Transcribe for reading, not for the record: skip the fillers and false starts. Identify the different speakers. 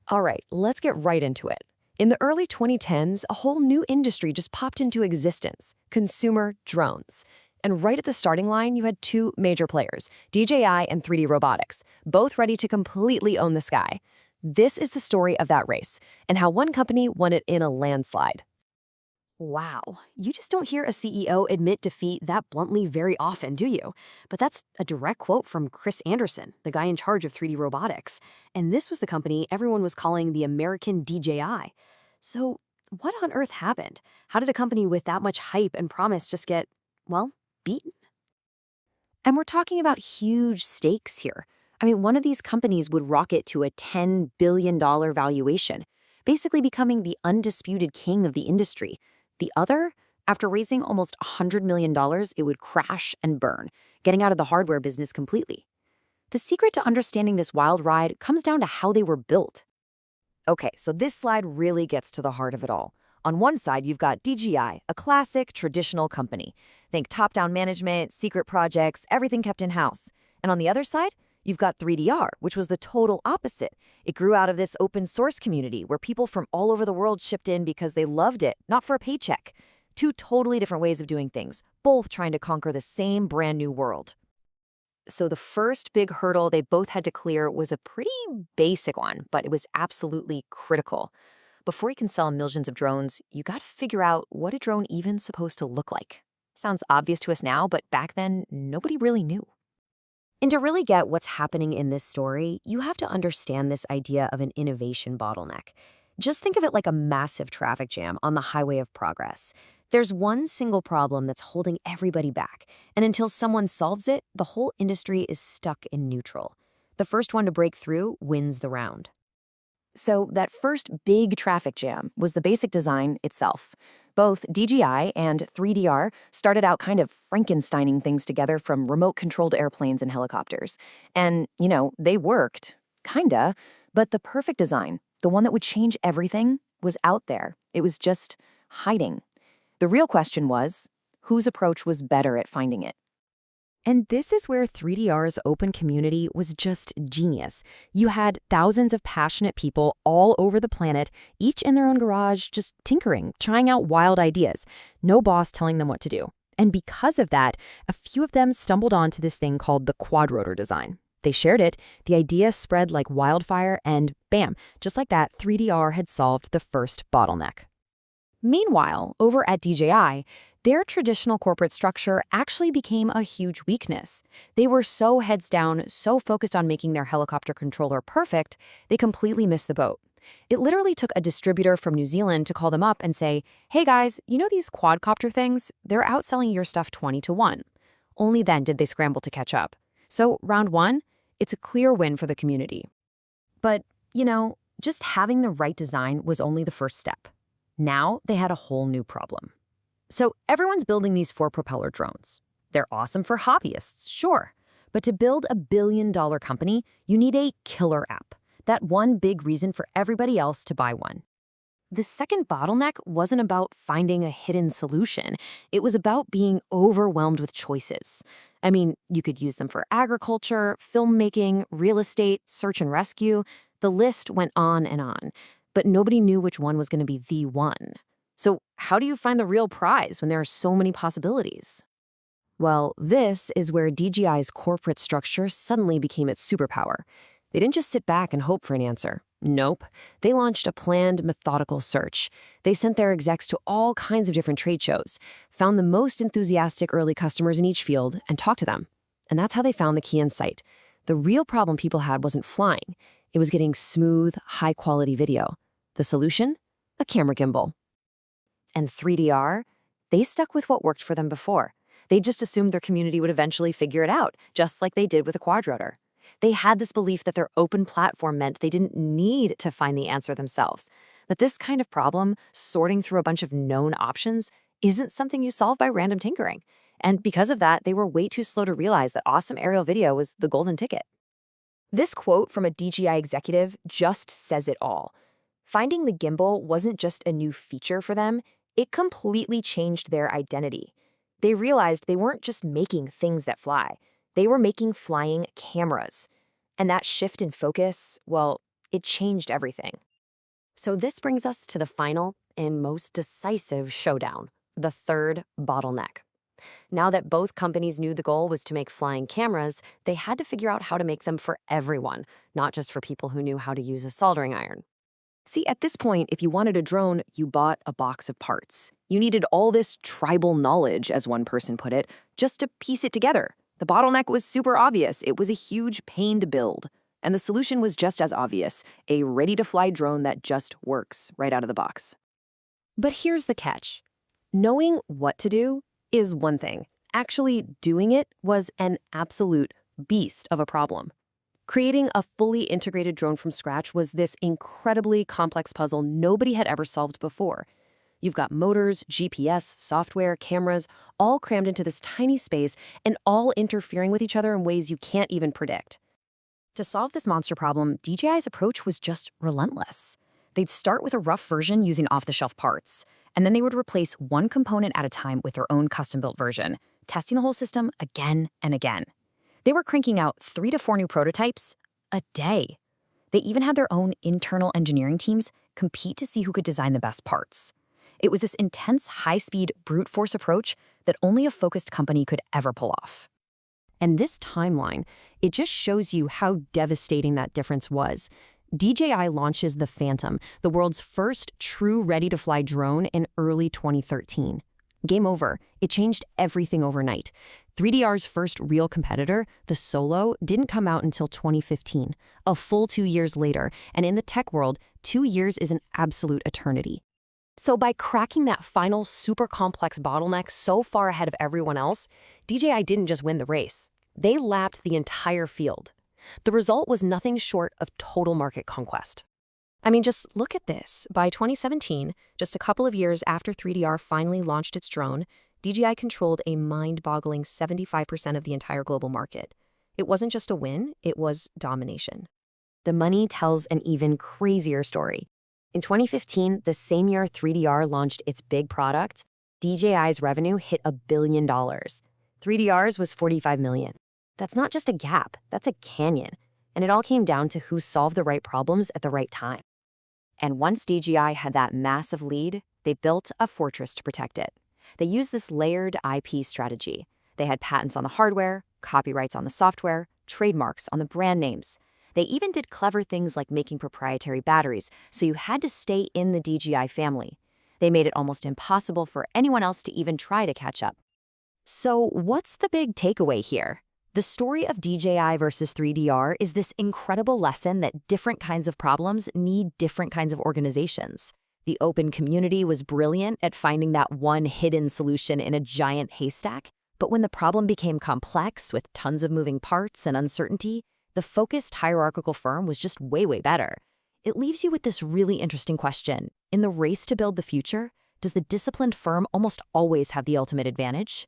Speaker 1: All right, let's get right into it. In the early 2010s, a whole new industry just popped into existence: consumer drones. And right at the starting line, you had two major players, DJI and 3D Robotics, both ready to completely own the sky. This is the story of that race and how one company won it in a landslide.
Speaker 2: Wow, you just don't hear a CEO admit defeat that bluntly very often, do you? But that's a direct quote from Chris Anderson, the guy in charge of 3D Robotics. And this was the company everyone was calling the American DJI. So, what on earth happened? How did a company with that much hype and promise just get, well, beaten? And we're talking about huge stakes here. I mean, one of these companies would rocket to a $10 billion valuation, basically becoming the undisputed king of the industry. The other, after raising almost $100 million, it would crash and burn, getting out of the hardware business completely. The secret to understanding this wild ride comes down to how they were built.
Speaker 1: Okay, so this slide really gets to the heart of it all. On one side, you've got DJI, a classic, traditional company. Think top-down management, secret projects, everything kept in-house. And on the other side, you've got 3DR, which was the total opposite. It grew out of this open source community where people from all over the world shipped in because they loved it, not for a paycheck. Two totally different ways of doing things, both trying to conquer the same brand new world.
Speaker 2: So the first big hurdle they both had to clear was a pretty basic one, but it was absolutely critical. Before you can sell millions of drones, you got to figure out what a drone even's supposed to look like. Sounds obvious to us now, but back then, nobody really knew. And to really get what's happening in this story, you have to understand this idea of an innovation bottleneck. Just think of it like a massive traffic jam on the highway of progress. There's one single problem that's holding everybody back, and until someone solves it, the whole industry is stuck in neutral. The first one to break through wins the round. So that first big traffic jam was the basic design itself. Both DJI and 3DR started out kind of Frankensteining things together from remote-controlled airplanes and helicopters. And, they worked, kinda, but the perfect design, the one that would change everything, was out there. It was just hiding. The real question was, whose approach was better at finding it?
Speaker 1: And this is where 3DR's open community was just genius. You had thousands of passionate people all over the planet, each in their own garage, just tinkering, trying out wild ideas. No boss telling them what to do. And because of that, a few of them stumbled onto this thing called the quadrotor design. They shared it, the idea spread like wildfire, and bam, just like that, 3DR had solved the first bottleneck. Meanwhile, over at DJI, their traditional corporate structure actually became a huge weakness. They were so heads down, so focused on making their helicopter controller perfect, they completely missed the boat. It literally took a distributor from New Zealand to call them up and say, "Hey guys, you know these quadcopter things? They're outselling your stuff 20 to 1. Only then did they scramble to catch up. So round one, it's a clear win for the community. But, just having the right design was only the first step. Now they had a whole new problem. So everyone's building these four-propeller drones. They're awesome for hobbyists, sure. But to build a billion-dollar company, you need a killer app. That one big reason for everybody else to buy one. The second bottleneck wasn't about finding a hidden solution. It was about being overwhelmed with choices. I mean, you could use them for agriculture, filmmaking, real estate, search and rescue. The list went on and on. But nobody knew which one was going to be the one. So how do you find the real prize when there are so many possibilities? Well, this is where DJI's corporate structure suddenly became its superpower. They didn't just sit back and hope for an answer. Nope. They launched a planned, methodical search. They sent their execs to all kinds of different trade shows, found the most enthusiastic early customers in each field, and talked to them. And that's how they found the key insight. The real problem people had wasn't flying. It was getting smooth, high-quality video. The solution? A camera gimbal. And 3DR, they stuck with what worked for them before. They just assumed their community would eventually figure it out, just like they did with a quadrotor. They had this belief that their open platform meant they didn't need to find the answer themselves. But this kind of problem, sorting through a bunch of known options, isn't something you solve by random tinkering. And because of that, they were way too slow to realize that awesome aerial video was the golden ticket. This quote from a DJI executive just says it all. Finding the gimbal wasn't just a new feature for them, it completely changed their identity. They realized they weren't just making things that fly. They were making flying cameras. And that shift in focus, well,
Speaker 2: It changed everything. So this brings us to the final and most decisive showdown, the third bottleneck. Now that both companies knew the goal was to make flying cameras, they had to figure out how to make them for everyone, not just for people who knew how to use a soldering iron.
Speaker 1: See, at this point, if you wanted a drone, you bought a box of parts. You needed all this tribal knowledge, as one person put it, just to piece it together. The bottleneck was super obvious. It was a huge pain to build. And the solution was just as obvious, a ready-to-fly drone that just works right out of the box. But here's the catch. Knowing what to do is one thing. Actually doing it was an absolute beast of a problem. Creating a fully integrated drone from scratch was this incredibly complex puzzle nobody had ever solved before. You've got motors, GPS, software, cameras, all crammed into this tiny space and all interfering with each other in ways you can't even predict. To solve this monster problem, DJI's approach was just relentless. They'd start with a rough version using off-the-shelf parts, and then they would replace one component at a time with their own custom-built version, testing the whole system again and again. They were cranking out 3 to 4 new prototypes a day. They even had their own internal engineering teams compete to see who could design the best parts. It was this intense, high-speed, brute force approach that only a focused company could ever pull off. And this timeline, it just shows you how devastating that difference was. DJI launches the Phantom, the world's first true ready-to-fly drone, in early 2013. Game over. It changed everything overnight. 3DR's first real competitor, the Solo, didn't come out until 2015, a full 2 years later, and in the tech world, 2 years is an absolute eternity. So by cracking that final super complex bottleneck so far ahead of everyone else, DJI didn't just win the race. They lapped the entire field. The result was nothing short of total market conquest. I mean, just look at this. By 2017, just a couple of years after 3DR finally launched its drone, DJI controlled a mind-boggling 75% of the entire global market. It wasn't just a win, it was domination. The money tells an even crazier story. In 2015, the same year 3DR launched its big product, DJI's revenue hit $1 billion. 3DR's was $45 million. That's not just a gap, that's a canyon. And it all came down to who solved the right problems at the right time. And once DJI had that massive lead, they built a fortress to protect it. They used this layered IP strategy. They had patents on the hardware, copyrights on the software, trademarks on the brand names. They even did clever things like making proprietary batteries, so you had to stay in the DJI family. They made it almost impossible for anyone else to even try to catch up. So what's the big takeaway here? The story of DJI versus 3DR is this incredible lesson that different kinds of problems need different kinds of organizations. The open community was brilliant at finding that one hidden solution in a giant haystack, but when the problem became complex with tons of moving parts and uncertainty, the focused hierarchical firm was just way, way better. It leaves you with this really interesting question. In the race to build the future, does the disciplined firm almost always have the ultimate advantage?